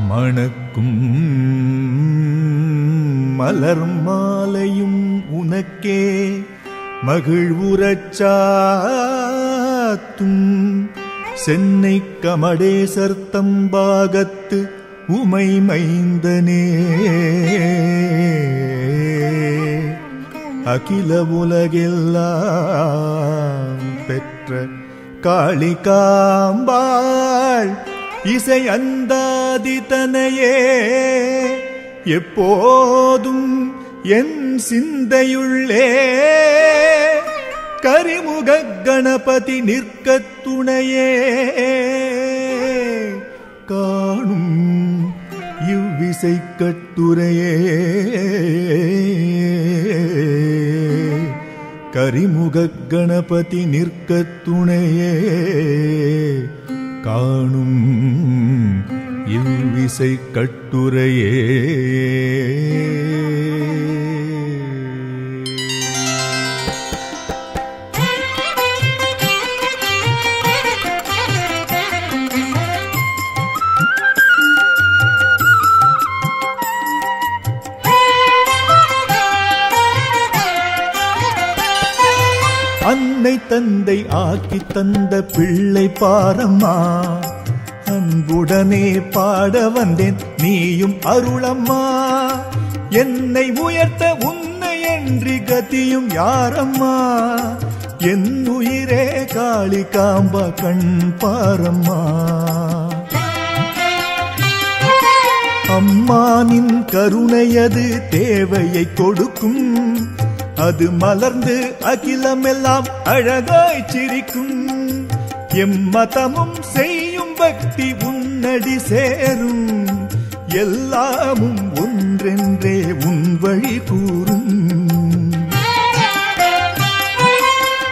மணக்கும் மலர் மாலையும் உனக்கே மகிழ்வுறச் சாத்தும் சென்னை கமடேசர் தம்பாகத்து உமை மைந்தனே அகில உலகெல்லாம் பெற்ற காளிகாம்பாள் இசை அந்தாதிதனையே எப்போதும் என் சிந்தையுள்ளே கரிமுக கணபதி நிற்கத் துணையே காணும் இவ்விசை கட்டுரையே கரிமுக கணபதி நிற்கத் துணையே காணும் இவ்விசை கட்டுரையே. அன்னை தந்தை ஆக்கி தந்த பிள்ளை பாரம்மா, அன்புடனே பாட வந்தேன் நீயும் அருளம்மா. என்னை உயர்த்த உன்னை என்று கதியும் யாரம்மா, என் உயிரே காளிகாம்பா கண் பாரம்மா. அம்மானின் கருணையது தேவையை கொடுக்கும், அது மலர்ந்து அகிலமெல்லாம் அழகாய் சிரிக்கும். எம்மதமும் செய்யும் பக்தி உன்னடி சேரும், எல்லாமும் ஒன்றென்றே உன் வழி கூறும்.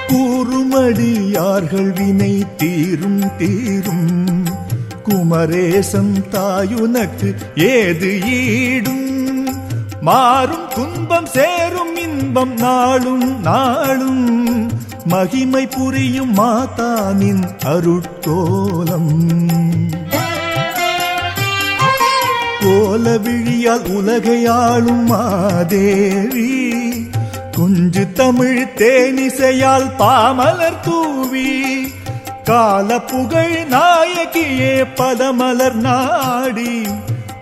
கூறுமடியார்கள் வினை தீரும் தீரும், குமரேசன் தாயுனக்கு ஏது ஈடும். மாறும் துன்பம் சேரும் இன்பம் நாளும் நாளும், மகிமை புரியும் மாதானின் அருட்கோலம். கோல விழியால் உலகையாளும் மாதேவி, குஞ்சு தமிழ் தேனிசையால் பாமலர் தூவி. கால புகழ் நாயகியே பதமலர் நாடி,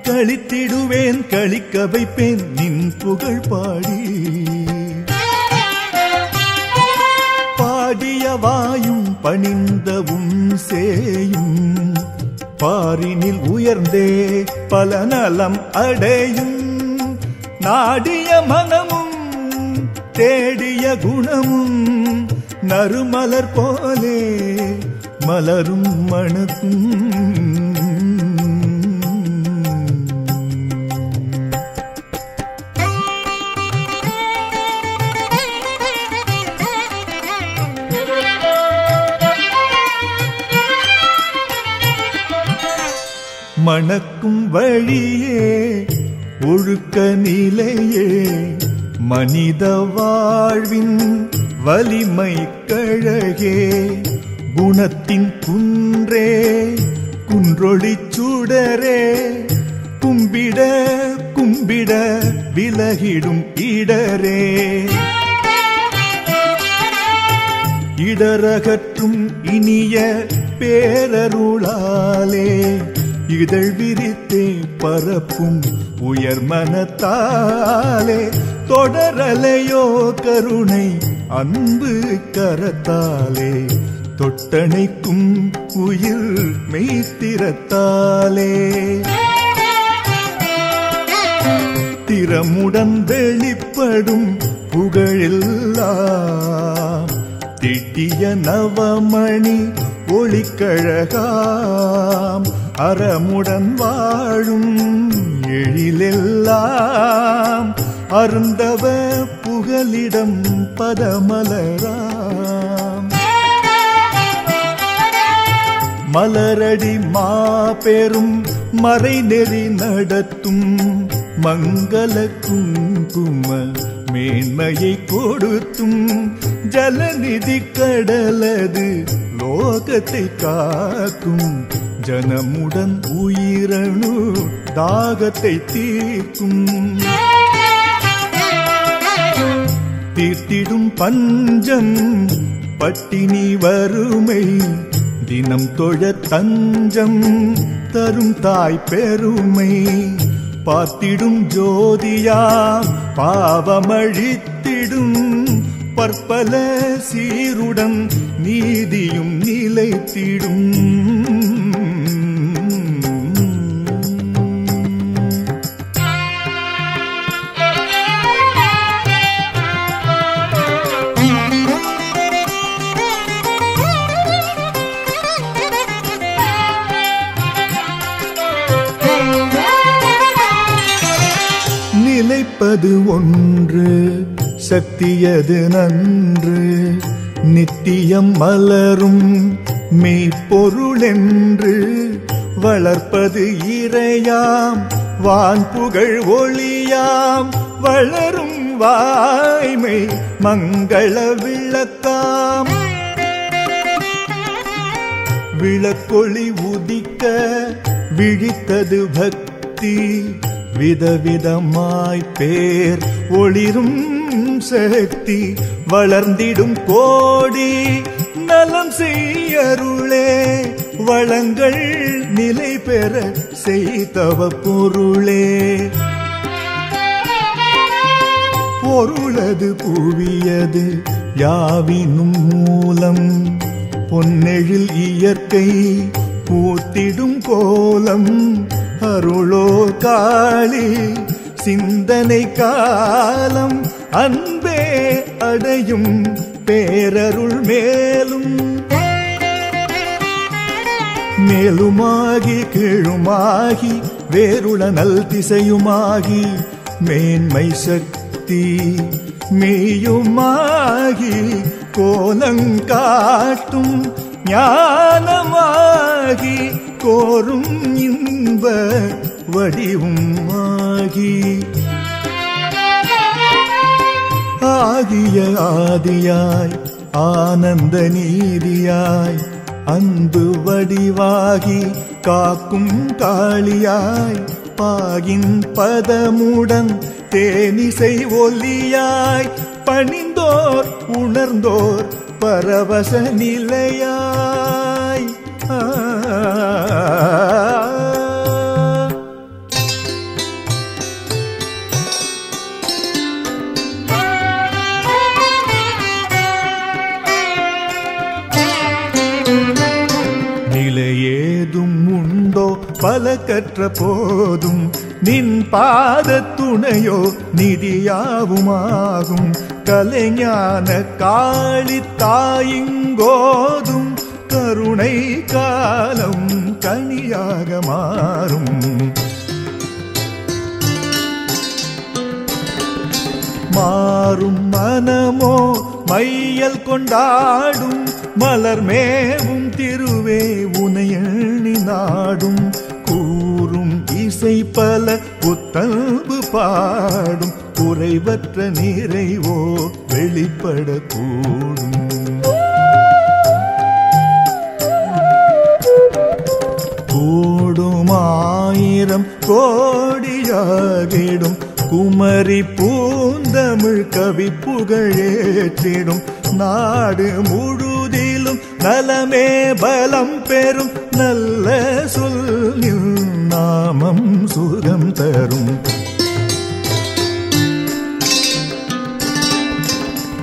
களித்திடுவேன் களிக்க வைப்பேன் நின் புகழ் பாடி. பாடிய வாயும் பணிந்தவும் சேயும், பாரினில் உயர்ந்தே பல நலம் அடையும். நாடிய மனமும் தேடிய குணமும், நறுமலர் போலே மலரும் மணக்கும். மணக்கும் வழியே ஒழுக்க நிலையே, மனித வாழ்வின் வலிமை கழகே. குணத்தின் குன்றே குன்றொளி சுடரே, கும்பிட கும்பிட விலகிடும் இடரே. இடரகற்றும் இனிய பேரருளாலே, இதழ் விரித்தே பரப்பும் உயர் மனத்தாலே. தொடரலையோ கருணை அன்பு கரத்தாலே, தொட்டணைக்கும் உயிர் மெய்த்திரத்தாலே. திறமுடன் வெளிப்படும் புகழெல்லாம், திட்டிய நவமணி ஒளிக்கழகாம் அறமுடன் வாழும் எழிலெல்லாம் அருந்தவ புகலிடம் பதமலராம் மலரடி மாபெரும் மறைநெறி நடத்தும் மங்கள குங்கும மேன்மையை கொடுத்தும் ஜலநிதி கடலது லோகத்தை காக்கும் ஜனமுடன் உயிரணு தாகத்தை தீர்க்கும் தீர்த்திடும் பஞ்சம் பட்டினி வறுமை தினம் தொழ தஞ்சம் தரும் தாய் பெருமை பார்த்திடும் ஜோதியாம் பாவமழித்திடும் பற்பல சீருடன் நீதியும் நிலைத்திடும் நிலைப்பது ஒன்று சக்தியது நன்று நித்தியம் மலரும் மெய்ப்பொருளென்று வளர்ப்பது இறையாம் வான்புகழ் ஒளியாம் வளரும் வாய்மை மங்கள விளக்காம் விளக்கொளி உதிக்க விழித்தது பக்தி விதவிதமாய் பேர் ஒளிரும் சக்தி வளர்ந்திடும் கோடி நலம் செய்யருளே வளங்கள் நிலை பெற செய்தவ பொருளே பொருளது புவியது யாவினும் மூலம் பொன்னெழில் இயற்கை பூத்திடும் கோலம் அருளோ காளி சிந்தனை காலம் அன்பே அடையும் பேரருள் மேலும் மேலுமாகி கீழுமாகி வேருள நல் திசையுமாகி மேன்மை சக்தி மெய்யுமாகி கோலங்காட்டும் ஞானமாகி கோரும் இன்ப வடிவும் ஆகி ஆகிய ஆதியாய் ஆனந்த நீதியாய் அன்பு வடிவாகி காக்கும் காளியாய் பாகின் பதமுடன் தேனிசை ஒலியாய் பணிந்தோர் உணர்ந்தோர் பரவச நிலையாய் நிலையேதும் உண்டோ பல கற்ற போதும் நின் பாத துணையோ நிதியாவுமாகும் கலைஞான காளி தாயிங்கோதும் கருணை காலம் கனியாக மாறும் மாறும் மனமோ மையல் கொண்டாடும் மலர் மேவும் திருவே உனையணி நாடும் கூறும் இசை பல புத்தல்பு பாடும் குறைவற்ற நிறைவோ வெளிப்பட கூடும் கூடுமாயிரம் கோடியாகிடும் குமரி பூந்தமிழ் கவி புகழேற்றிடும் நாடு முழுதிலும் நலமே பலம் பெறும் நல்ல சொல்லில் நாமம் சுகம் தரும்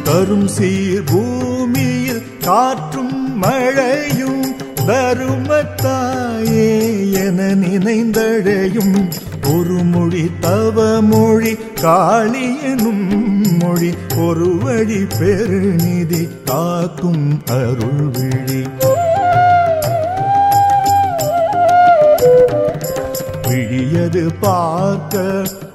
தரும் சீர் பூமியில் காற்றும் மழையும் தருமத்தாயே என நினைந்தழையும் ஒரு மொழி தவ மொழி காளி எனும் மொழி ஒரு வழி பெருநிதி காக்கும் அருள் விழி விழியது பார்க்க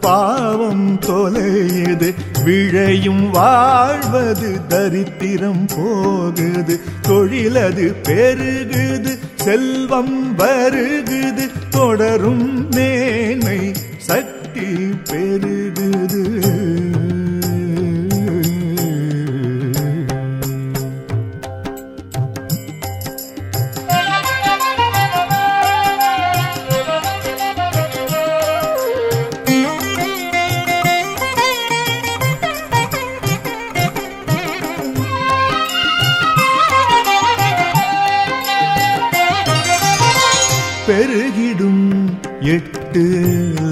பாவம் தொலையுது, விழையும் வாழ்வது தரித்திரம் போகுது, தொழிலது பெருகுது, செல்வம் வருகுது, தொடரும் மேன்மை சக்தி பெருகுது. பெருகிடும் 8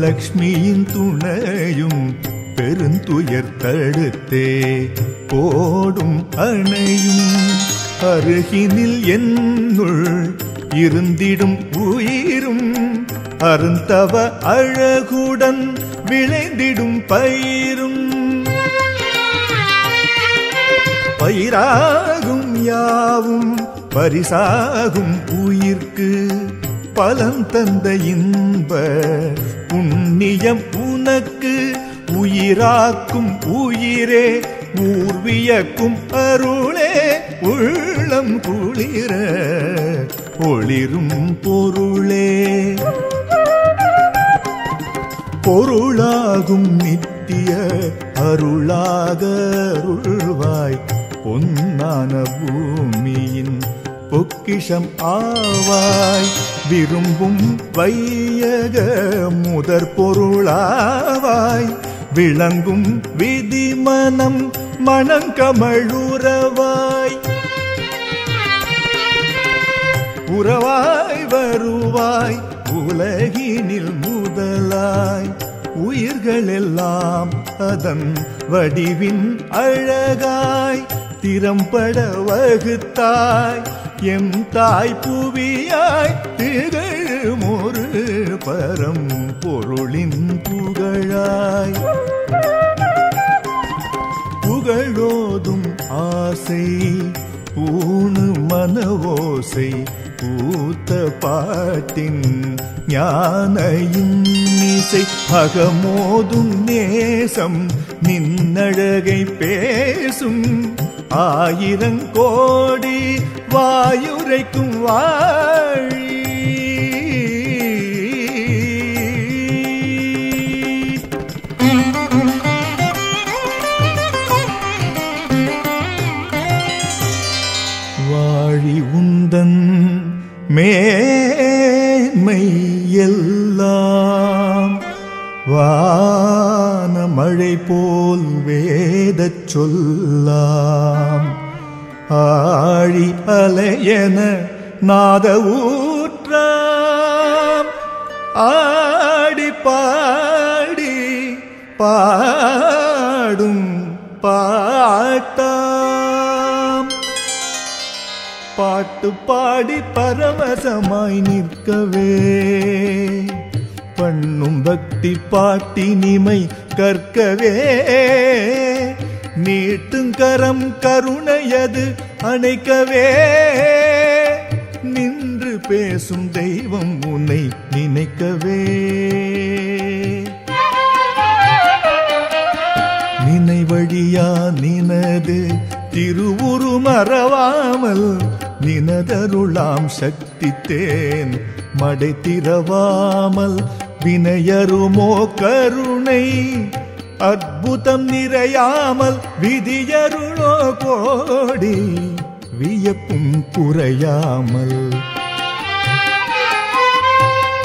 லக்ஷ்மியின் துணையும் பெருந்துயர் தடுத்தே போடும் அணையும், அருகினில் என்னுள் இருந்திடும் உயிரும் அருந்தவ அழகுடன் விளைந்திடும் பயிரும், பயிராகும் யாவும் பரிசாகும் உயிர்க்கு பலன் தந்த இன்ப புண்ணியம் உனக்கு, உயிராக்கும் உயிரே ஊர்வியக்கும் அருளே உள்ளம் குளிர ஒளிரும் பொருளே, பொருளாகும் நித்திய அருளாக அருள்வாய், பொன்னான பூமியின் பொக்கிஷம் ஆவாய், விரும்பும் வையக முதற் பொருளாவாய், விளங்கும் விதி மனம் மணங்கமழுறவாய், உறவாய் வருவாய் உலகினில் முதலாய், உயிர்கள் எல்லாம் அதன் வடிவின் அழகாய், திறம்பட வகுத்தாய் எம் தாய் புவியாய், திகழும் ஒரு பரம் பொருளின் புகழாய், புகழோதும் ஆசை பூணு மனவோசை, பூத்த பாட்டின் ஞான இன்னிசை, அகமோதும் நேசம் நின்னழகை பேசும், 1000 கோடி வாயுரைக்கும் வாழி, வாழி உந்தன் மேன்மை எல்லாம் வான மழை போல் வேதச் சொல்லாம், ஆழி அலையென நாத ஊற்றாம், ஆடி பாடி பாடும் பாட்டாம், பாட்டு பாடி பரவசமாய் நிற்கவே பண்ணும் பக்தி பாட்டினிமை கற்கவே, நீட்டுங்கரம் கருணையது அணைக்கவே, நின்று பேசும் தெய்வம் உன்னை நினைக்கவே, நினைவழியா நினது திருவுரு மறவாமல், நினதருளாம் சக்தி தேன் மடை திறவாமல், வினையருமோ கருணை அற்புதம் நிறையாமல், விதியருளோ கோடி வியப்பும் குறையாமல்,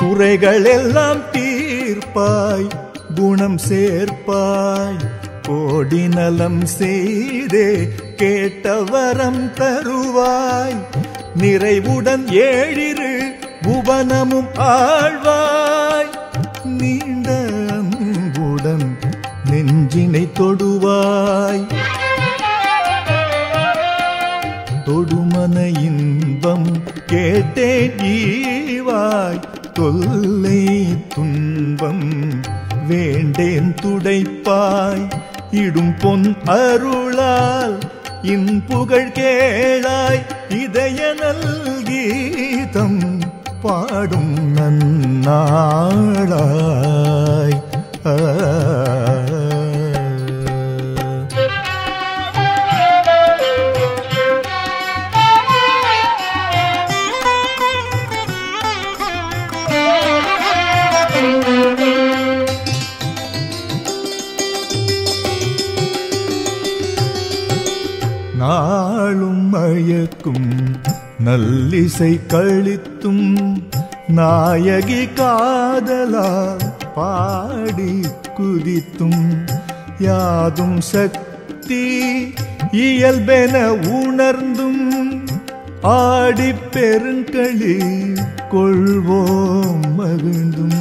குறைகள் எல்லாம் தீர்ப்பாய் குணம் சேர்ப்பாய், கோடி நலம் செய்தே கேட்டவரம் தருவாய், நிறைவுடன் 7 புவனமும் ஆழ்வாய், நீண்ட அன்புடன் நெஞ்சினை தொடுவாய், தொடுமன இன்பம் கேட்டேன் ஈவாய், தொல்லை துன்பம் வேண்டேன் துடைப்பாய், இடும் பொன் அருளால் இன்புகழ் கேளாய், இதய நல் கீதம் பாடும் நன்னாளாய். நாளும் மயக்கும் நல்லிசை கழித்தும் நாயகி காதலா பாடி குதித்தும் யாதும் சக்தி இயல்பென உணர்ந்தும் ஆடி பெருங்களி கொள்வோம் மகிழ்ந்தும்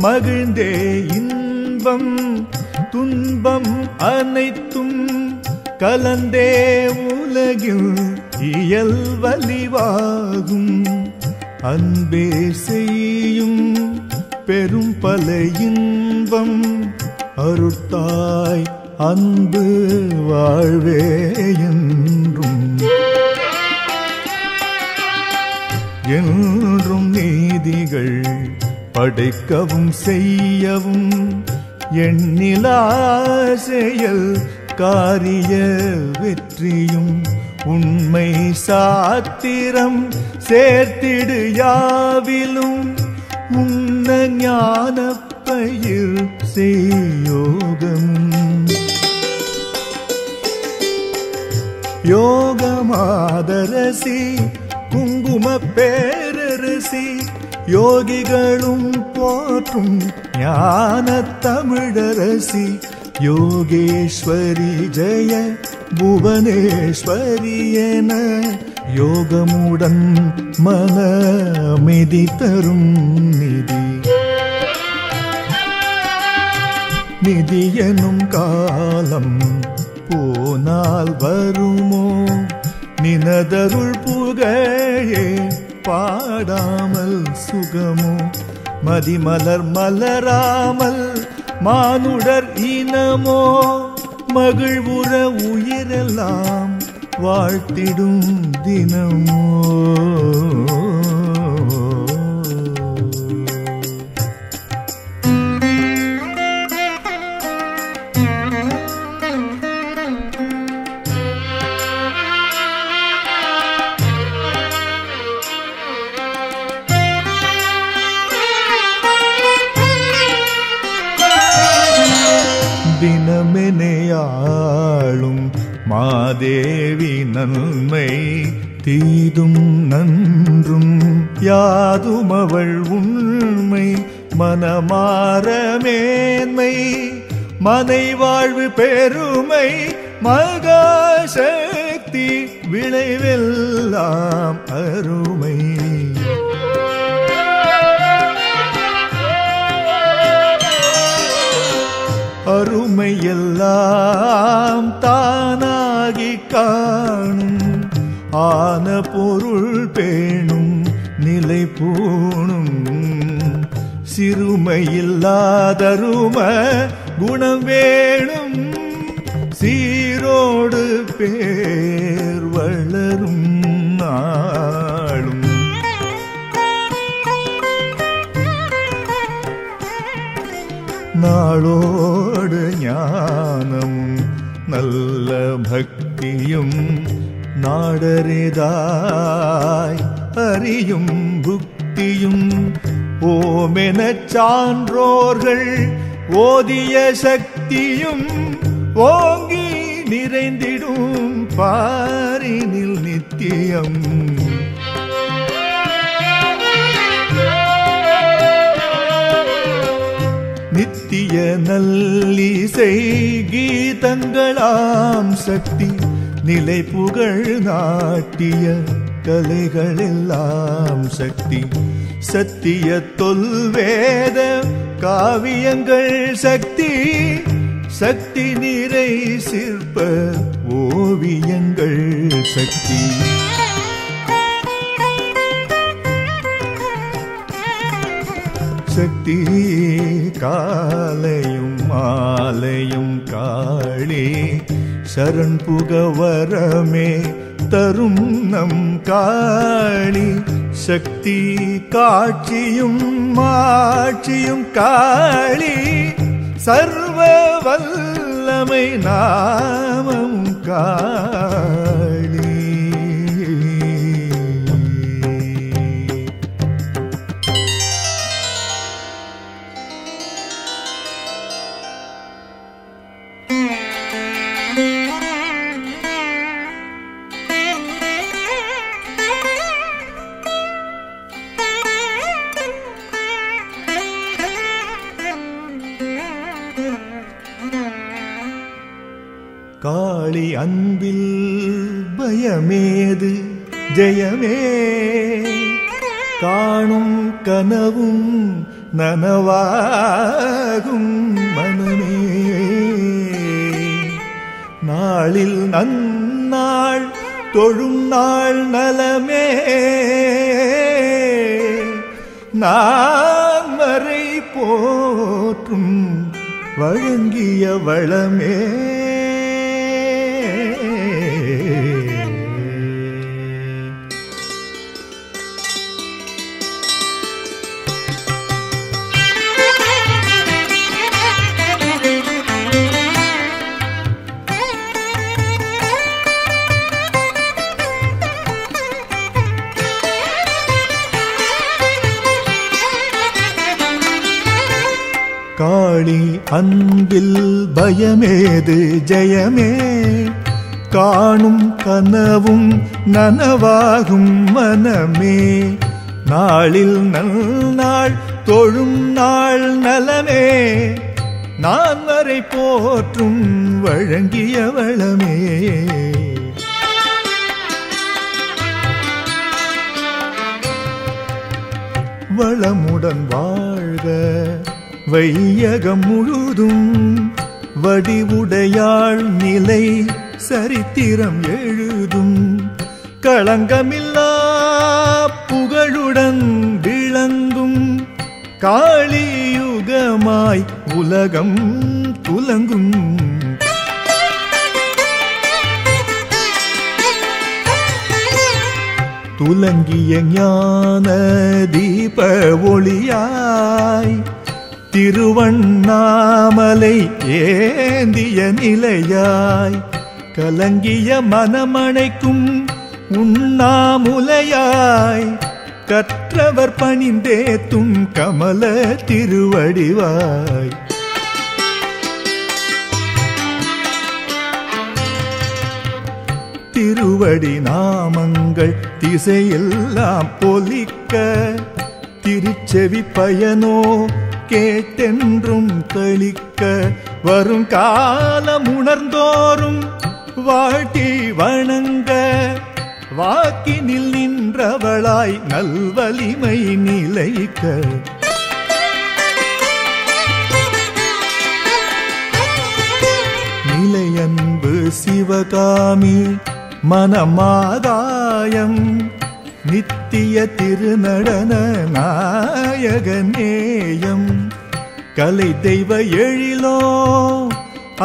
மகிழ்ந்தே இன்பம் துன்பம் அனைத்தும் கலந்தே உலகில் இயல்வலிவாகும் அன்பே செய்யும் பெரும் பல இன்பம் அருட்டாய் அன்பு வாழ்வே என்றும் என்றும் நீதிகள் படைக்கவும் செய்யவும் எண்ணிலா செயல் காரிய வெற்றியும் உண்மை சாத்திரம் சேர்த்திடு யாவிலும் உன்ன ஞான பயிர் செய்யோகம் யோகமாதரசி குங்கும பேரரசி யோகிகளும் போற்றும் ஞான தமிழரசி யோகேஸ்வரி ஜெய புவனேஸ்வரி என யோகமுடன் மன அமைதி தரும் நிதி நிதி எனும் காலம் போனால் வருமோ நினதருள் புகழே பாடாமல் சுகமோ மதிமலர் மலராமல் மானுடர் இனமோ மகிழ்வுற உயிரெல்லாம் வாழ்த்திடும் தினமோ தினமெனையாளும் மாதேவி நன்மை தீதும் நன்றும் யாதும் அவள் உண்மை மனமார மேன்மை மனை வாழ்வு பெருமை மகாசக்தி விளைவெல்லாம் அருமை அருமையெல்லாம் தானாகி காணும் ஆன பொருள் பேணும் நிலை பூணும் சிறுமையில்லாதரும குணம் வேணும் சீரோடு பேர் வளரும் நாளும் நாளோடு ஞானமும் நல்ல பக்தியும் நாடரிதாய் அறியும் புக்தியும் ஓமெனச் சான்றோர்கள் ஓதிய சக்தியும் ஓங்கி நிறைந்திடும் பாரினில் நித்தியம் நித்திய நல்லிசை கீதங்களாம் சக்தி நிலை புகழ் நாட்டிய கலைகளெல்லாம் சக்தி சத்திய தொல்வேத காவியங்கள் சக்தி சக்தி நிறை சிற்ப ஓவியங்கள் சக்தி சக்தி காலையும் மாலையும் காளி சரண் புகவரமே தரும் நம் காளி சக்தி காட்சியும் மாட்சியும் காளி சர்வ வல்லமை நாமம் காளி. காளி அன்பில் பயமேது ஜெயமே, காணும் கனவும் நனவாகும் மனமே. நாளில் நன்னாள் தொழும் நாள் நலமே, நான் வரை போற்றும் வழங்கிய வளமே. காளி அன்பில் பயமேது ஜெயமே, காணும் கனவும் நனவாகும் மனமே. நாளில் நன்னாள் தொழும் நாள் நலமே, நான் வரை போற்றும் வழங்கிய வளமே. வளமுடன் வாழ்க வையகம் முழுதும், வடிவுடையாள் நிலை சரித்திரம் எழுதும். களங்கமில்லா புகழுடன் விளங்கும் காளியுகமாய் உலகம் துலங்கும். துலங்கிய ஞான தீப ஒளியாய், திருவண்ணாமலை ஏந்திய நிலையாய், கலங்கிய மனமணைக்கும் உண்ணாமுலையாய், கற்றவர் பணிந்தேத்தும் கமல திருவடிவாய். திருவடி நாமங்கள் திசையெல்லாம் பொலிக்க, திருச்செவி பயனோ கேட்டென்றும் கழிக்க, வரும் காலம் உணர்ந்தோறும் வாழ்த்தி வணங்க, வாக்கினில் நின்றவளாய் நல்வலிமை நிலைக்க. நிலையன்பு சிவகாமி மனமாதாயம், நித்திய திருநடன நாயகநேயம், கலை தெய்வ எழிலோ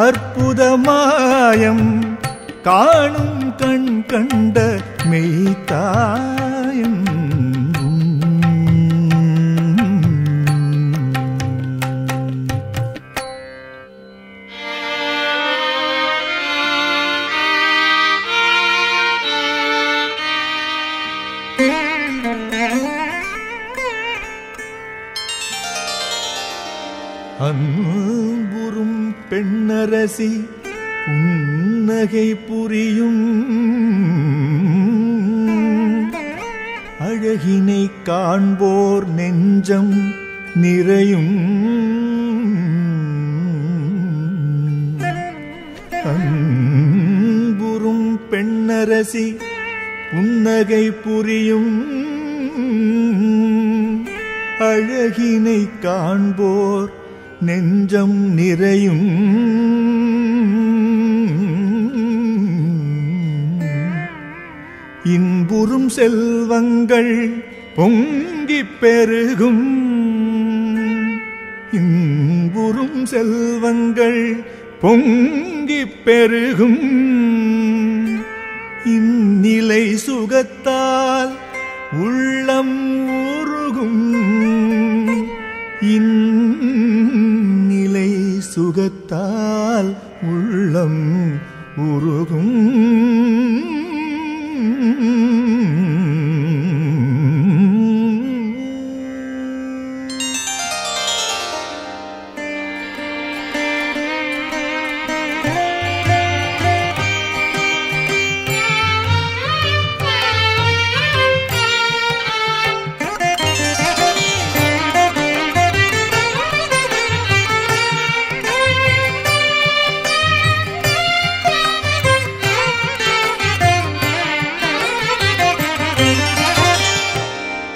அற்புதமாயம், காணும் கண் கண்ட மெய்தாயம். அன்புறும் பெண்ணரசி புன்னகை புரியும், அழகினை காண்போர் நெஞ்சம் நிறையும். அன்புறும் பெண்ணரசி புன்னகை புரியும், அழகினை காண்போர் நெஞ்சம் நிறையும். இன்புறும் செல்வங்கள் பொங்கிப் பெருகும், இன்புறும் செல்வங்கள் பொங்கிப் பெருகும். இந்நிலை சுகத்தால் உள்ளம் உருகும் இந்நிலை சுகத்தால் உள்ளம் உருகும்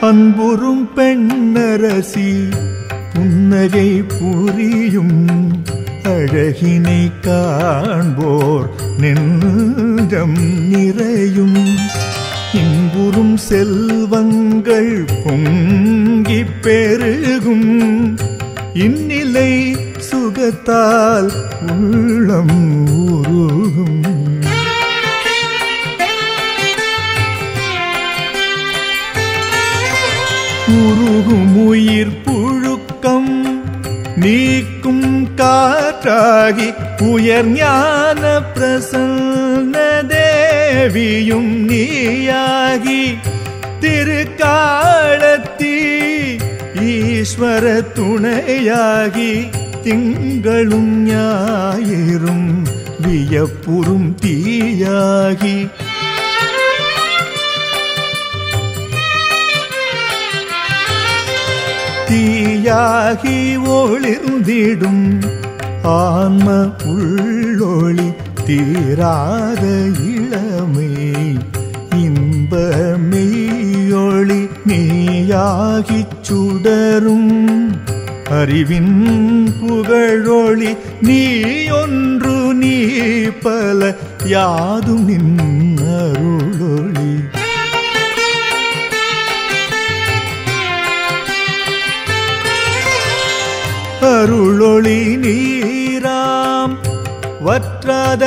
அன்புறும் பெண்ணரசி புன்னகை புரியும் அழகினை காண்போர் நெஞ்சம் நிறையும் இன்புறும் செல்வங்கள் பொங்கிப் பெருகும் இந்நிலை சுகத்தால் உள்ளம் உருகும் உருகும் உயிர் புழுக்கம் நீக்கும் காற்றாகி உயர் ஞான பிரசன்ன தேவியும் நீயாகி திருக்காலத்தி ஈஸ்வர துணையாகி திங்களும் ஞாயிறும் வியப்புறும் தீயாகி தீயாகி ஒளிர்ந்திடும் ஆன்ம உள்ளொளி தீராத இளமை இன்ப மெய்யொளி நீயாகிச் சுடரும் அறிவின் புகழொளி நீ ஒன்று நீ பல யாதும் நின் அருளொளி அருளொளி நீராம் வற்றாத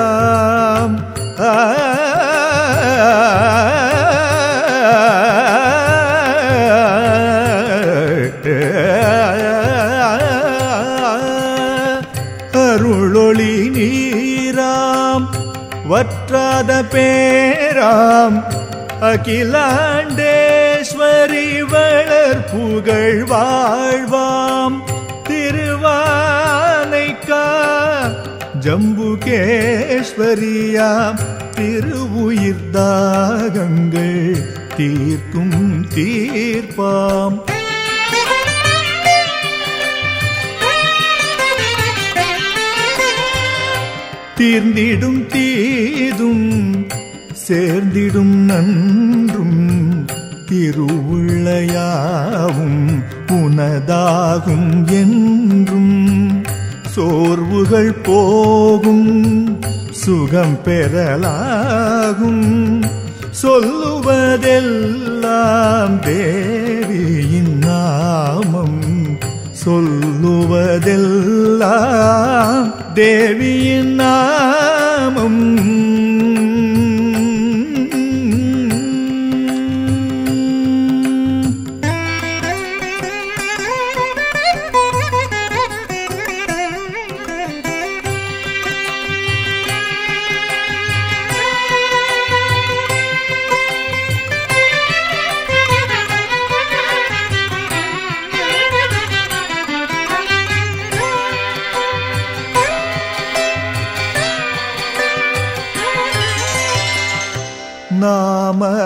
பேராம் அருளொளி நீராம் வற்றாத பேராம் அகிலாண்டேஸ்வரி வளர் புகழ் வாழ்வாம் திருவானைக்கா ஜம்புகேஸ்வரியாம் திருவுயிர் தாகங்கள் தீர்க்கும் தீர்ப்பாம் தீர்ந்திடும் தீதும் சேர்ந்திடும் நன்றும் திருவுள்ளையாவும் உனதாகும் என்றும் சோர்வுகள் போகும் சுகம் பெறலாகும் சொல்லுவதெல்லாம் தேவியின் நாமம் சொல்லுவதெல்லாம் தேவியின் நாமம்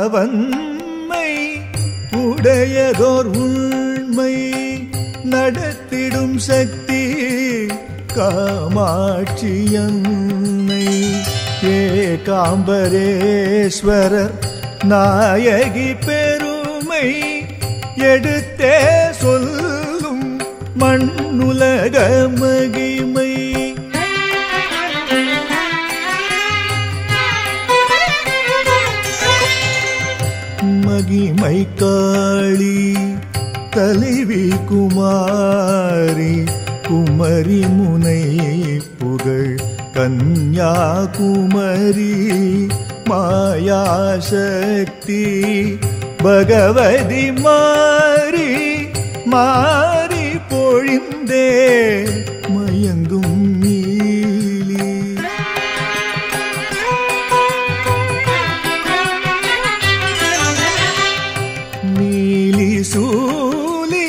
நாமவன்மை உடையதோர் உண்மை நடத்திடும் சக்தி காமாட்சியன்னை ஏகாம்பரேஸ்வரர் நாயகி பெருமை எடுத்தே சொல்லும் மண்ணுலக மகிமை மகிமை காளி தலைவி குமாரி குமரி முனை புகழ் கன்யாகுமரி மாயாசக்தி பகவதி மாறி மாறி பொழிந்தே மயங்கும் நீலி நீலி சூலி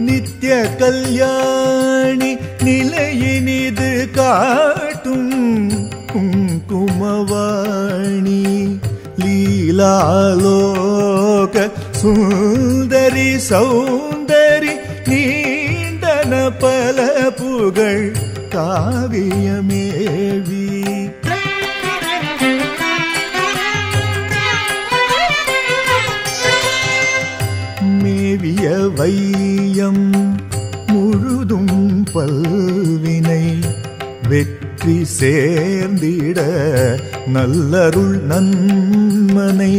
நித்ய கல்யாணி நிலையினிது காட்டும் குங்குமவாணி லீலாலோக சுந்தரி சௌந்தரி நீண்டன பல புகழ் காவியமேவி மேவிய வையம் முழுதும் பல்வினை வெற்றி சேர்ந்திட நல்லருள் நன்மனை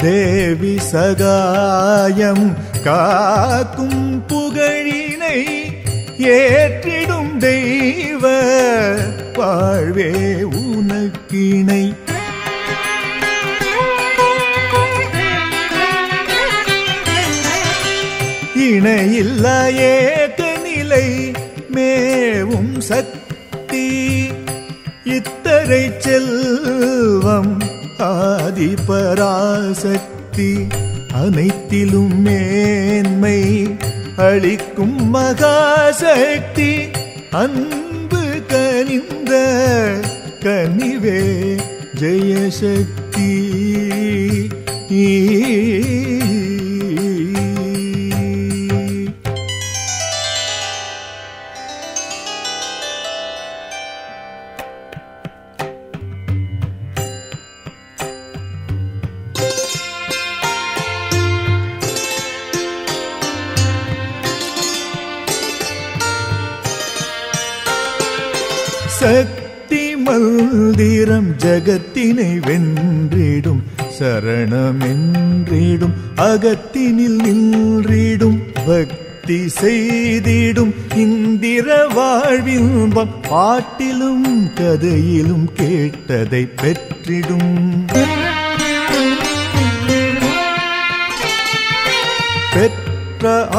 தேவி சகாயம் காக்கும் புகழினை ஏற்றிடும் தெய்வ வாழ்வே உனக்கிணை இணையில்லா ஏக நிலை மேவும் சக்தி இத்தரை செல்வம் ஆதிபராசக்தி அனைத்திலும் மேன்மை அளிக்கும் மகாசக்தி அன்பு கனிந்த கனிவே ஜெயசக்தி சக்தி மந்திரம் ஜகத்தினை வென்றிடும் சரணமென்றிடும் அகத்தினில் நின்றிடும் பக்தி செய்திடும் இந்திர வாழ்வின்பம் பாட்டிலும் கதையிலும் கேட்டதை பெற்றிடும்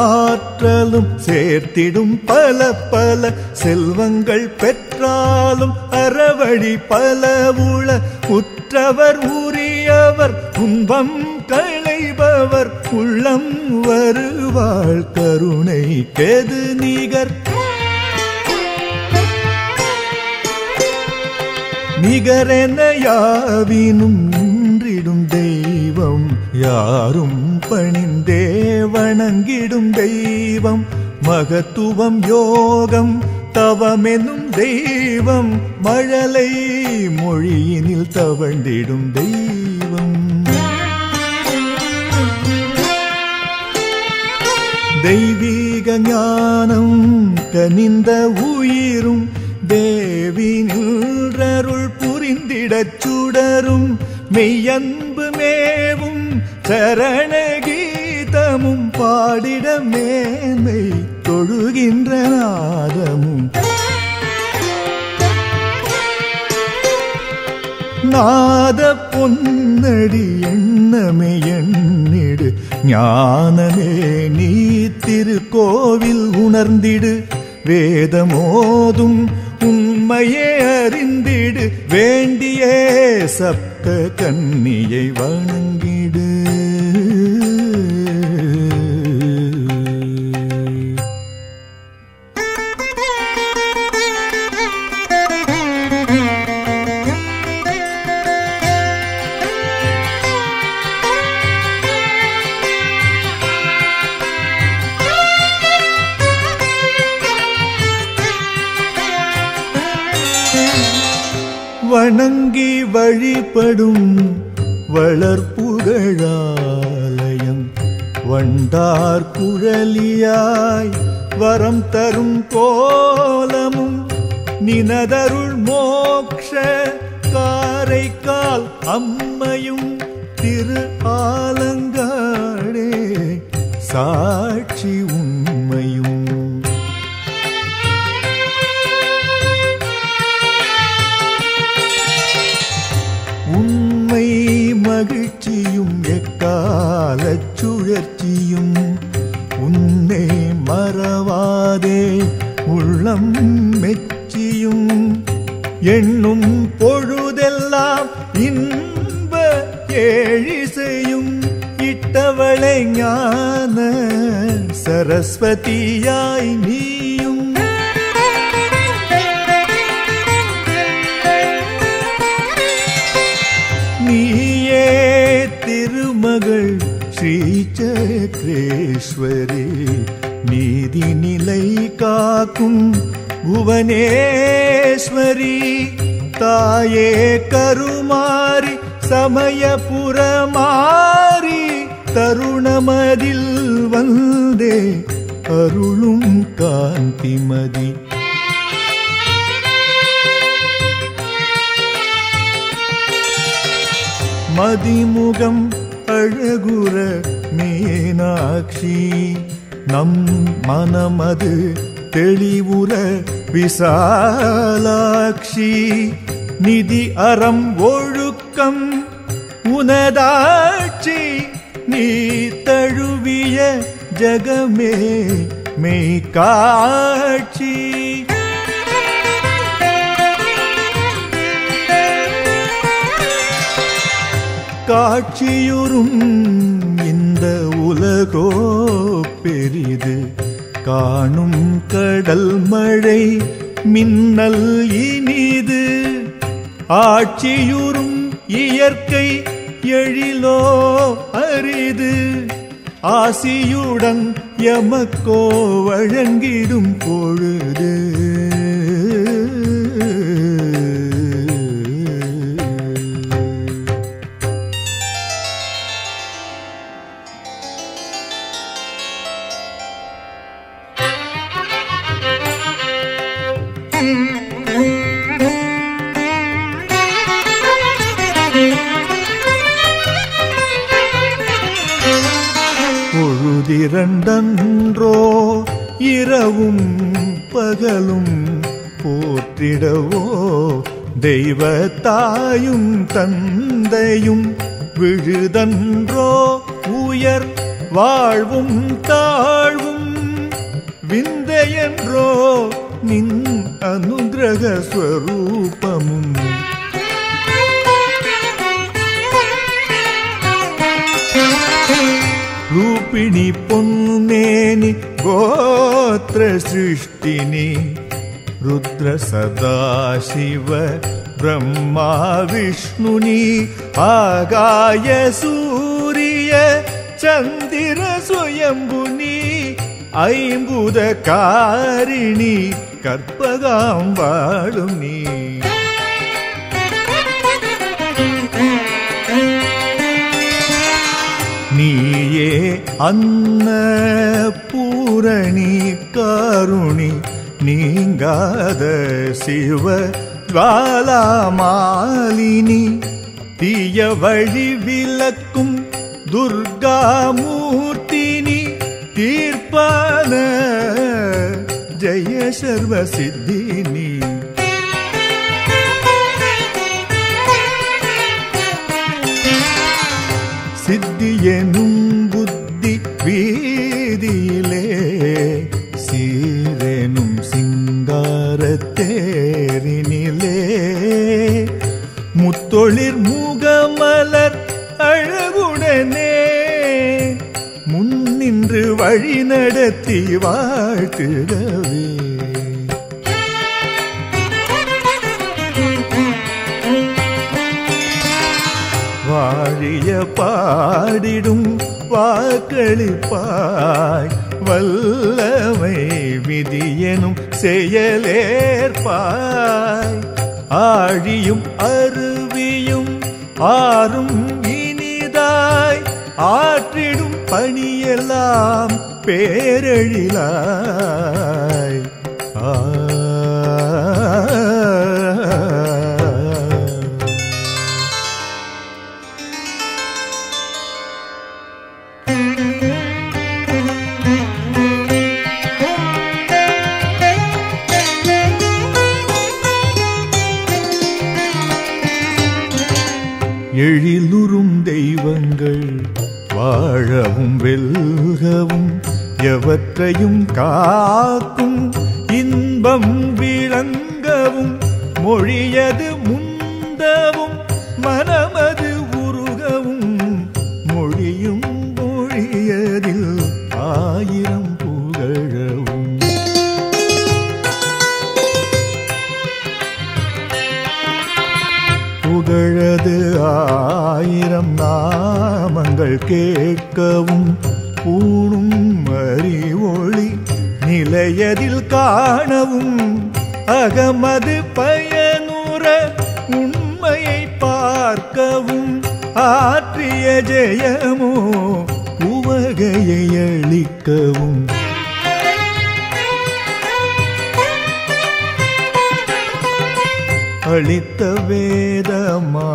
ஆற்றலும் சேர்த்திடும் பல பல செல்வங்கள் பெற்றாலும் அறவழி பல உள உற்றவர் உரியவர் துன்பம் களைபவர் உள்ளம் வருவாள் கருணை கெது நிகர் நிகரென யாவினும் நின்றிடும் தெய்வம் யாரும் பணிந்தே வணங்கிடும் தெய்வம் மகத்துவம் யோகம் தவமெனும் தெய்வம் மழலை மொழியினில் தவழ்ந்திடும் தெய்வம் தெய்வீக ஞானம் கனிந்த உயிரும் தேவி நின்றருள் புரிந்திடச் சுடரும் மெய்யன்பு மேவும் சரணகீதமும் பாடிட மேன்மை தொழுகின்ற நாதமும் நாத பொன்னடி எண்ணமே எண்ணிடு ஞானமே நீ திருக்கோவில் உணர்ந்திடு வேதமோதும் உண்மையே அறிந்திடு வேண்டிய சப்த கன்னியை வணங்கிடு வணங்கி வழிபடும் வளர்ப்புகழாலயம் வண்டார் குழலியாய் வரம் தரும் கோலமும் நினதருள் மோக்ஷ காரைக்கால் அம்மையும் திரு ஆலங்காடே சாட்சி உண்மையும் சுழற்சியும் உன்னை மறவாதே உள்ளம் மெச்சியும் எண்ணும் பொழுதெல்லாம் இன்ப ஏழிசையும் இட்டவளை ஞான சரஸ்வதியாய் நீயும் நீயே திருமகள் ஸ்ரீ சக்ரேஸ்வரி நீதி நிலை காக்கும் புவனேஸ்வரி தாயே கருமாரி சமயபுரமாரி தருணமதில் வந்தே அருளும் காந்திமதி மதிமுகம் அழகுற மீனாட்சி நம் மனமது தெளிவுற விசாலாட்சி நிதி அறம் ஒழுக்கம் உனதாட்சி நீ தழுவிய ஜகமே மெய்காட்சி காட்சியுறும் இந்த உலகோ பெரிது காணும் கடல் மழை மின்னல் இனிது ஆட்சியுறும் இயற்கை எழிலோ அரிது ஆசியுடன் எமக்கோ வழங்கிடும் பொழுது பொழுதிரண்டன்றோ இரவும் பகலும் போற்றிடவோ தெய்வத்தாயும் தந்தையும் விழுதன்றோ உயர் வாழ்வும் தாழ்வும் விந்தையன்றோ நின் அனுக்கிரக ஸ்வரூபமும் ரூபிணி பொன்னேனி கோத்ர சிருஷ்டினி ருத்ர சதாசிவ பிரம்மா விஷ்ணுனி ஆகாய சூரிய சந்திர சுயம்புனி ஐம்புத காரிணி கற்பகாம் வாழும் நீ நீயே அன்ன பூரணி காருணி நீங்காத சிவ ஜ்வாலாமாலினி தீய வழி விலக்கும் துர்காமூர்த்தினி தீர்ப்பான ஜெய சர்வ சித்தினி சித்தி எனும் புத்தி வீதியிலே சீரெனும் சிங்காரத்தேரினிலே முத்தொழிற் முகமலர் அழகுடனே முன்னின்று வழி நடத்தி வாழ்த்திடவே வாழிய பாடிடும் வாக்களிப்பாய் வல்லமை விதியெனும் செயலேற்பாய் ஆழியும் அருவியும் ஆறும் இனிதாய் ஆற்றிடும் பணியெல்லாம் பேரெழிலாய் எழிலுறும் தெய்வங்கள் வாழவும் வெல்கவும் எவற்றையும் காக்கும் இன்பம் விளங்கவும் மொழியது முந்தவும் மனமது உருகவும் மொழியும் மொழியதில் ஆயிரம் புகழவும் புகழது ஆயிரம் நாமங்கள் கேட்கவும் பூணும் அறிவொளி நிலையதில் காணவும் அகமது பயனுற உண்மையை பார்க்கவும் ஆற்றிய ஜெயமோ உவகையை அளிக்கவும் அளித்த வேதமா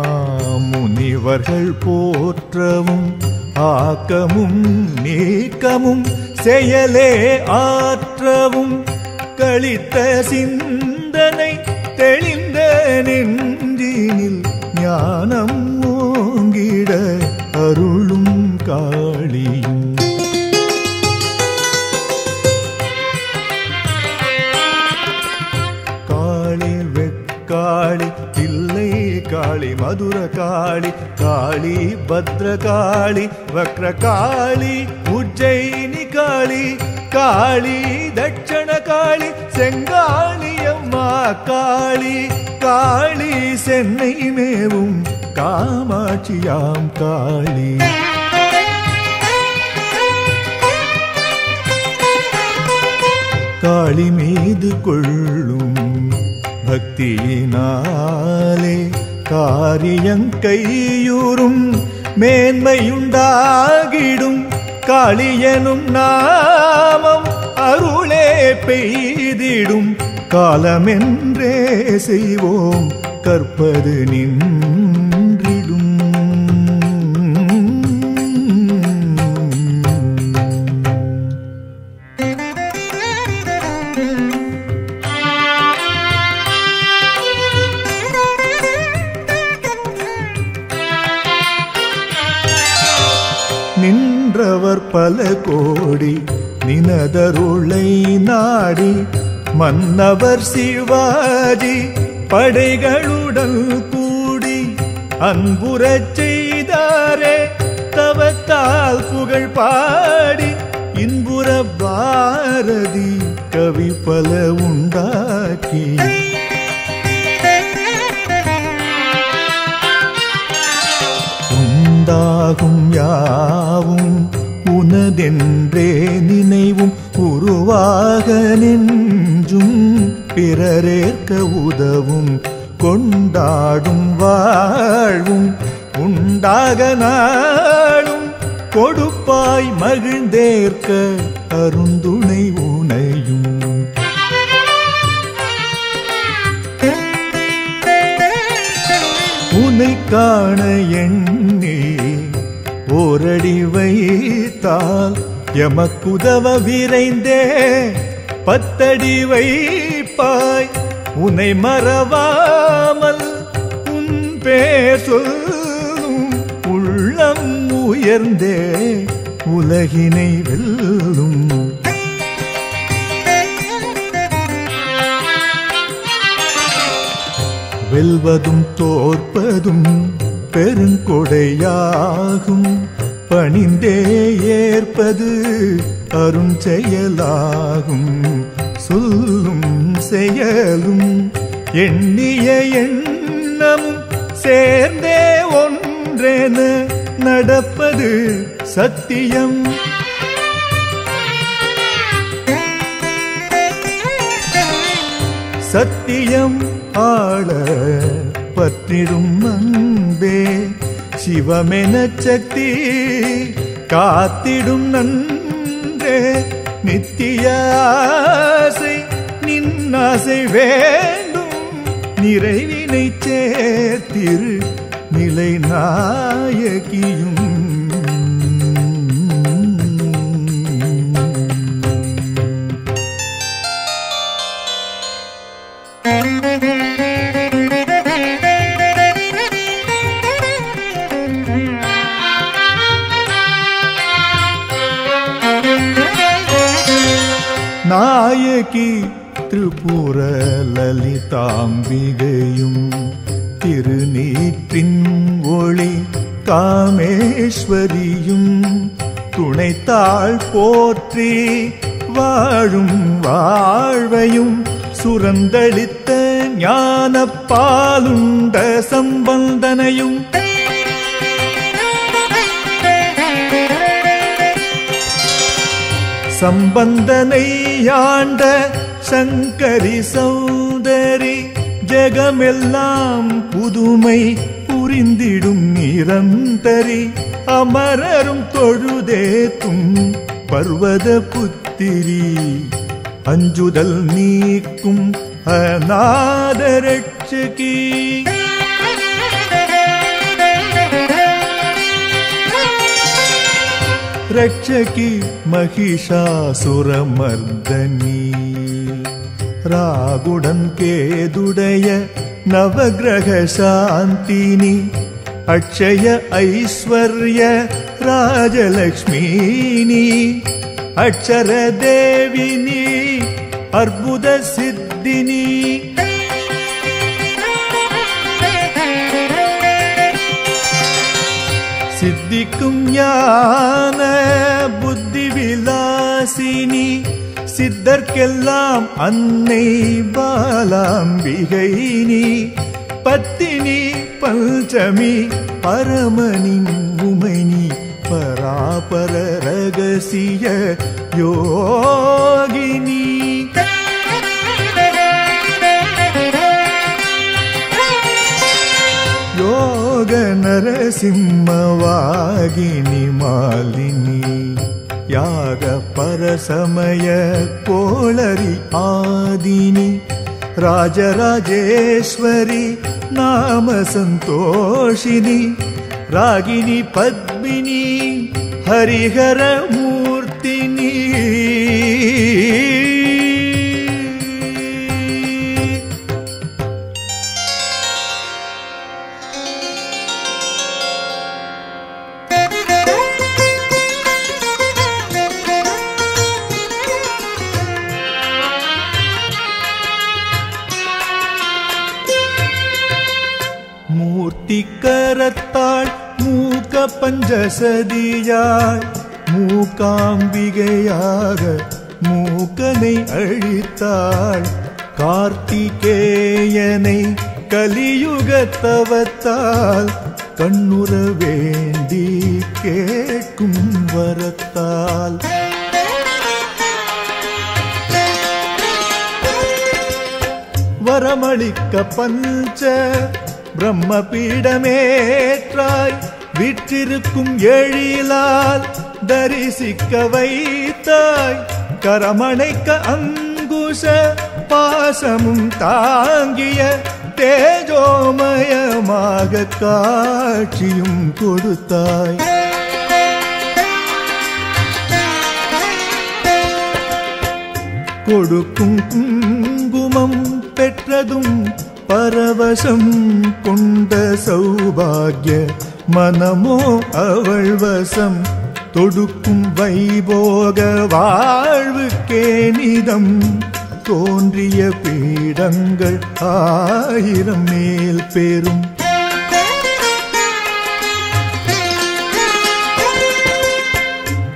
முனிவர்கள் போற்றவும் ஆக்கமும் நீக்கமும் செயலே ஆற்றவும் களித்த சிந்தனை தெளிந்த நெஞ்சினில் ஞானம் ஓங்கிட அருளும் காளியும் காளி வெக்காளி தில்லை காளி மதுர காளி காளி பத்ர காளி வக்ர காளி உஜ்ஜயினி காளி காளி தட்சண காளி செங்காளியம்மா காளி காளி சென்னை மேவும் காமாட்சியாம் காளி காளி மீது கொள்ளும் பக்தியினாலே காரியங்கையூறும் மேன்மையுண்டாகிடும் காளியனும் நாமம் அருளே பெய்திடும் காலமென்றே செய்வோம் கற்பது நின்றிடும் நின்றவர் பல கோடி நினதருளை நாடி மன்னவர் சிவாஜி படைகளுடன் கூடி அன்புறச் செய்தாரே தவத்தால் புகழ் பாடி இன்புற பாரதி கவி பல உண்டாக்கி உண்டாகும் யாவும் உனதென்றே நினைவும் உருவாக நின்றும் பிறரேற்க உதவும் கொண்டாடும் வாழ்வும் உண்டாக நாளும் கொடுப்பாய் மகிழ்ந்தேற்க அருந்துணை உனையும் உனை காண எண்ணி ஓரடி வைத்தால் எமக்குதவ விரைந்தே 10 அடி வைப்பாய் உனை மறவாமல் உன் பேர் சொல்லும் உள்ளம் உயர்ந்தே உலகினை வெல்லும் வெல்வதும் தோற்பதும் பெருங்கொடையாகும் பணிந்தே ஏற்பது அருஞ்செயலாகும் சொல்லும் செயலும் எண்ணிய எண்ணமும் சேர்ந்தே ஒன்றென நடப்பது சத்தியம் சத்தியம் ஆள பற்றிடும் அன்பே சிவமென சக்தி காத்திடும் நன்றே நித்திய ஆசை நின்னாசை வேண்டும் நிறைவினை சேர்த்திரு நிலை நாயகியும் காளகி திரிபுர லலிதாம்பிகையும் திருநீற்றின் ஒளி காமேஸ்வரியும் துணைத்தாள் போற்றி வாழும் வாழ்வையும் சுரந்தளித்த ஞான பாலுண்ட சம்பந்தனையும் சம்பந்தனை ஆண்ட சங்கரி சௌந்தரி ஜெகமெல்லாம் புதுமை புரிந்திடும் நிரந்தரி அமரரும் தொழுதேத்தும் பர்வத புத்திரி அஞ்சுதல் நீக்கும் அநாத ரட்சகி ரட்சகி மகிஷாசுரமர்தனி ராகுடன் கேதுடைய நவகிரக சாந்தினி அக்ஷய ஐஸ்வர்ய ராஜலக்ஷ்மினி அக்ஷர தேவினி அற்புத சித்தினி சித்திக்கும் ஞான புத்தி விலாசினி சித்தர்க்கெல்லாம் அன்னை பாலாம்பிகைனி பத்தினி பஞ்சமி பரமனின் உமைனி பராபர ரகசிய யோகினி யோக நரசிம்மவாகினி மாலினி யாக பரசமய கோளரி ஆதினி ராஜராஜேஸ்வரி நாம சந்தோஷினி ராகினி பத்மினி ஹரிஹர மூர்த்தினி மூர்த்திக்கரத்தாள் மூக்க பஞ்சசதியாள் மூகாம்பிகையாக மூக்கனை அழித்தாள் கார்த்திகேயனை கலியுகத்தவத்தால் கண்ணுற வேண்டி கேட்கும் வரத்தால் வரமளிக்க பஞ்ச பிரம்மபீடமேற்றாய் விற்றிருக்கும் எழிலால் தரிசிக்க வைத்தாய் கரமணைக்க அங்குஷ பாசமும் தாங்கிய தேஜோமயமாக காட்சியும் கொடுத்தாய் கொடுக்கும் குங்குமம் பெற்றதும் பரவசம் கொண்ட சௌபாகிய மனமோ அவள் வசம் தொடுக்கும் வைபோக வாழ்வுக்கே நிதம் தோன்றிய பீடங்கள் 1000 மேல் பெறும்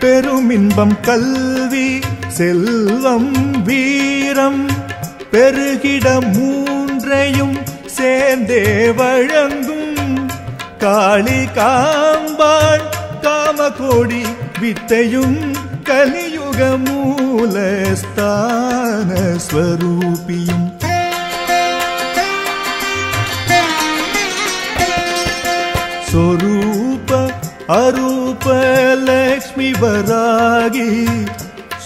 பெருமின்பம் கல்வி செல்வம் வீரம் பெருகிட மூன்றையும் சேர்ந்தே வழங்கும் காளி காம்பாள் காமகோடி வித்தையும் கலியுக மூலஸ்தான ஸ்வரூபியும் சொரூப அரூப லக்ஷ்மி வராகி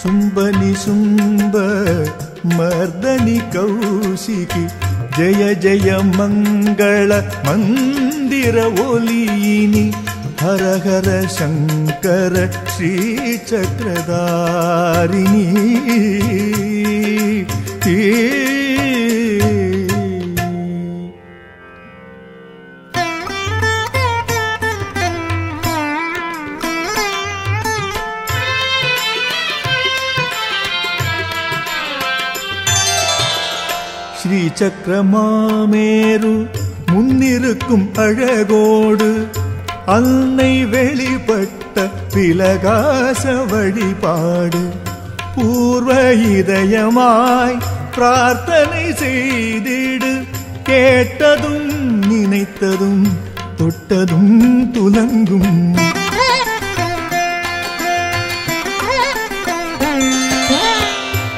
சும்பனி சும்ப மர்தனி கௌசிகி ஜய ஜய மங்கள மந்திர ஒலியினி ஹர ஹர சங்கர ஸ்ரீ சக்கரதாரிணி சக்கரமாமேரு முன்னிருக்கும் அழகோடு அன்னை வெளிப்பட்ட விலகாச வழிபாடு பூர்வ இதயமாய் பிரார்த்தனை செய்திடு கேட்டதும் நினைத்ததும் தொட்டதும் துலங்கும்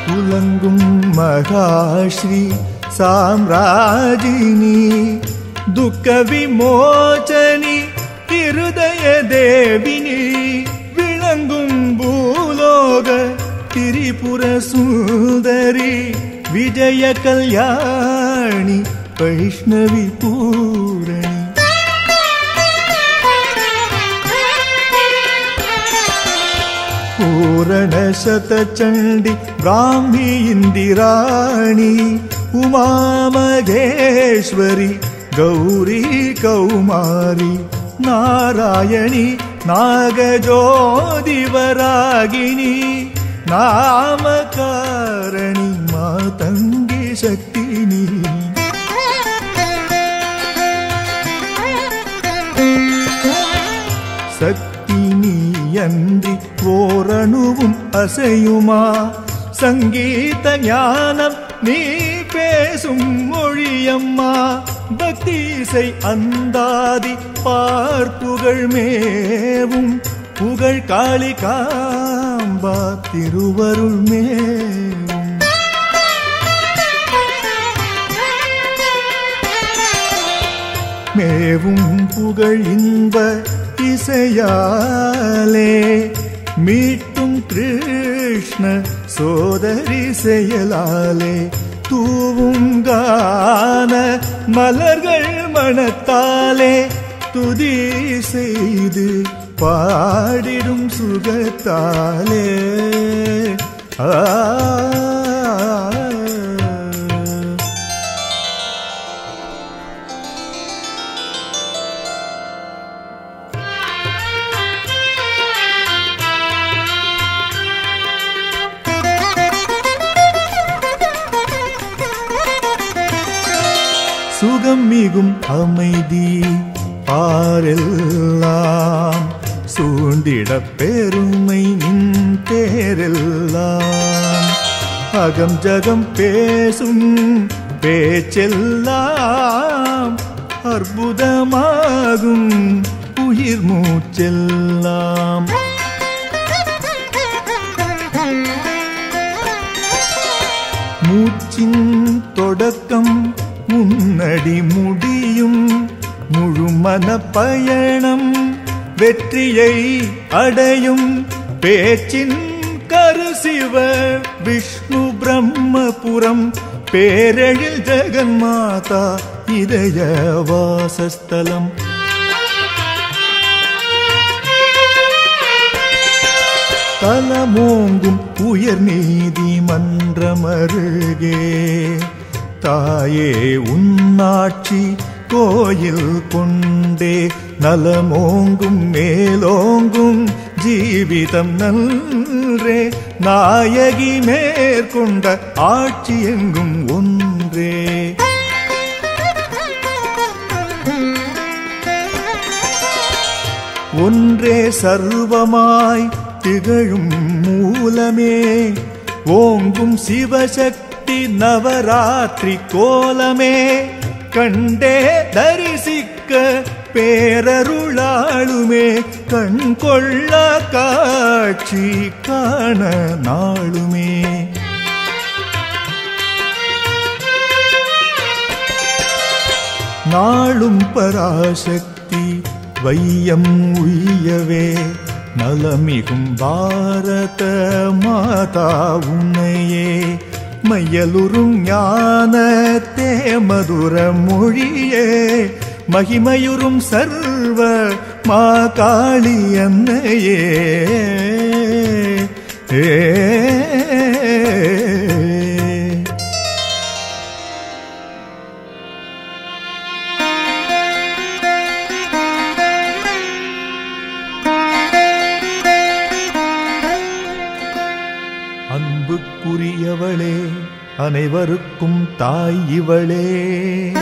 துலங்கும் மகாஸ்ரீ சாம்ராஜினி துக்க விமோச்சனி இருதய தேவினி விளங்கும் பூலோக திரிபுர சுந்தரி விஜய கல்யாணி வைஷ்ணவி பூரணி பூரண சதச்சண்டி பிராமி இந்திராணி உமா மகேஸ்வரி கௌரி கௌமாரி நாராயணி நாகஜோதிவராகினி நாமகாரணி மாதங்கி சக்தினி சக்தினி அன்றி ஓரணுவும் அசையுமா சங்கீத ஞானம் நீ பேசும் மொழியம்மா பக்தி இசை அந்தாதி பார்ப்புகள் மேவும் புகழ் காளி காம்பா திருவருள் மேவும் மேவும் புகழ் இன்ப இசையாலே மீட்டும் கிருஷ்ண சோதரி செயலாலே தூவும் கான மலர்கள் மனத்தாலே துதி செய்து பாடிடும் சுகத்தாலே சுகம் மிகும் அமைதி பாரெல்லாம் சூண்டிட பெருமை நின் தேரெல்லாம் அகம் ஜகம் பேசும் பேச்செல்லாம் அற்புதமாகும் உயிர் மூச்செல்லாம் மூச்சின் தொடக்கம் முன்னடி முடியும் முழுமன பயணம் வெற்றியை அடையும் பேச்சின் கருசிவ விஷ்ணு பிரம்மபுரம் பேரெழில் ஜெகன்மாதா இதய வாசஸ்தலம் தலமோங்கும் உயர் நீதி மன்றமருகே தாயே உன்னாட்சி கோயில் கொண்டே நலமோங்கும் மேலோங்கும் ஜீவிதம் நன்றே நாயகி மேற்கொண்ட ஆட்சி எங்கும் ஒன்றே ஒன்றே சர்வமாய் திகழும் மூலமே ஓங்கும் சிவசக்தி நவராத்திரி கோலமே கண்டே தரிசிக்க பேரருளாளுமே கண் கொள்ள காட்சி காண நாளுமே நாளும் பராசக்தி வையம் உய்யவே நலமிகும் பாரத மாதா உன்னையே மையலுறும் ஞானத்தே மதுர மொழியே மகிமையுறும் சர்வ மா காளி அன்னையே அன்புக்குரியவளே அனைவருக்கும் தாய் இவளே.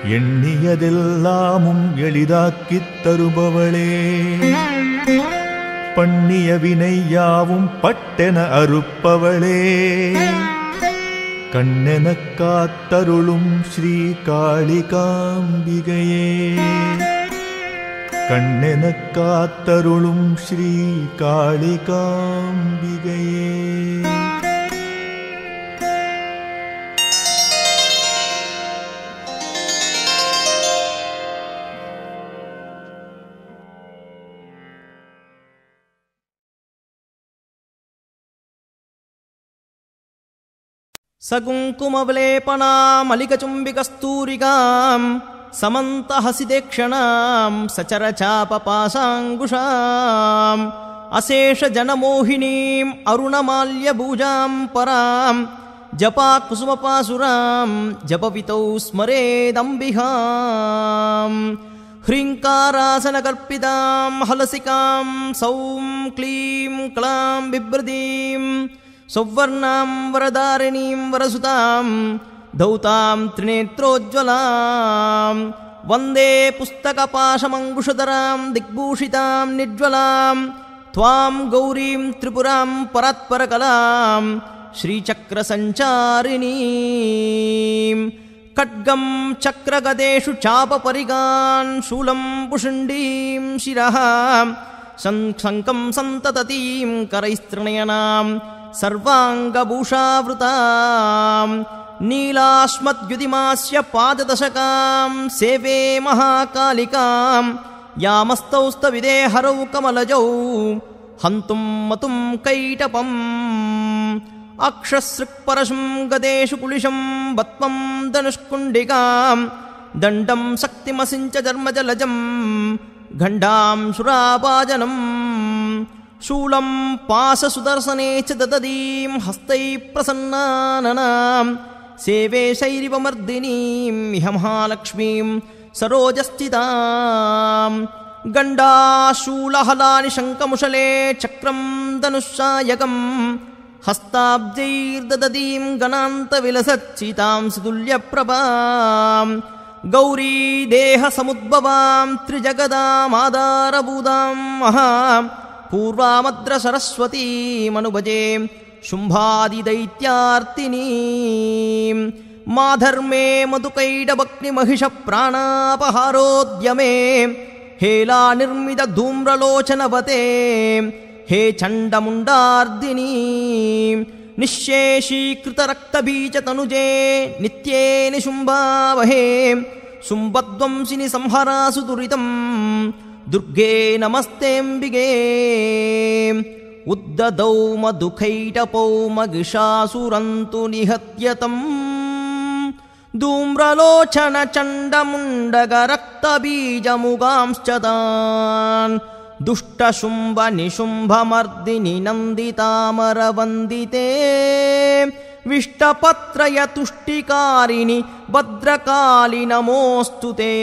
எண்ணியதெல்லாமும் எளிதாக்கித் தருபவளே. பண்ணிய வினை யாவும் பட்டென அறுப்பவளே. கண்ணெனக் காத்தருளும் ஸ்ரீ காளிகாம்பிகையே. கண்ணெனக் காத்தருளும் ஸ்ரீ காளிகாம்பிகையே. सकुङ्कुमवलेपनामलिकचुम्बिकस्तूरिकां समन्तहसिदेक्षणां सचरचापपाशाङ्कुशाम् अशेषजनमोहिनीम् अरुणमाल्यभूजां परां जपाकुसुमपासुरां जपवितौ स्मरेदम्बिकाम् ह्रीङ्कारासनकल्पितां हलसिकां सौं क्लीं क्लां बिभ्रतीं सौवर्णां वरदारिणीं वरसुतां धौतां त्रिनेत्रोज्ज्वलां वन्दे पुस्तकपाशमङ्कुशधरां दिग्भूषितां निज्ज्वलां त्वां गौरीं त्रिपुरां परात्परकलां श्रीचक्रसञ्चारिणीं खड्गं चक्रगदेषु चापपरिगान् शूलं पुषण्डीं शिरः शङ्खं सन्तततीं करैस्त्रिणयनां सर्वाङ्गभूषावृतां नीलाश्मद्युतिमास्य पाददशकां सेवे महाकालिकां यामस्तौस्तविदे हरौ कमलजौ हन्तुं मतुं कैटपम् अक्षसृक्परशुं गदेषु कुलिशं वत्वं धनुष्कुण्डिकां दण्डं शक्तिमसिञ्च जर्मजलजं गण्डां सुरापाजनं शूलं पाशसुदर्शने च ददतीं हस्तैः प्रसन्नाननां सेवे शैरिवमर्दिनीं इह महालक्ष्मीं सरोजस्थितां गण्डाशूलहलानि शङ्खमुशले चक्रं धनुष्सायकं हस्ताब्जैर्ददतीं गणान्तविलसच्चितां सुतुल्यप्रभां गौरी देहसमुद्भवां त्रिजगदामाधारभूतां महां पूर्वामद्रसरस्वतीमनुभजे शुम्भादिदैत्यार्तिनीं माधर्मे मधुकैटभक्तिमहिषप्राणापहारोद्यमे हेलानिर्मितधूम्रलोचनवते हे चण्डमुण्डार्दिनी निःशेषीकृतरक्तबीजतनुजे नित्ये निशुम्भावहे शुम्भध्वंसिनि संहरासु दुरितं दुर्गे नमस्तेऽम्बिगे उद्ददौ मधुकैटपौ महिषासुरन्तु निहत्यतम् धूम्रलोचनचण्डमुण्डगरक्तबीजमुगांश्च तान् दुष्टशुम्भनिशुम्भमर्दिनि नन्दितामरवन्दिते विष्टपत्रयतुष्टिकारिणि भद्रकालि नमोऽस्तु ते।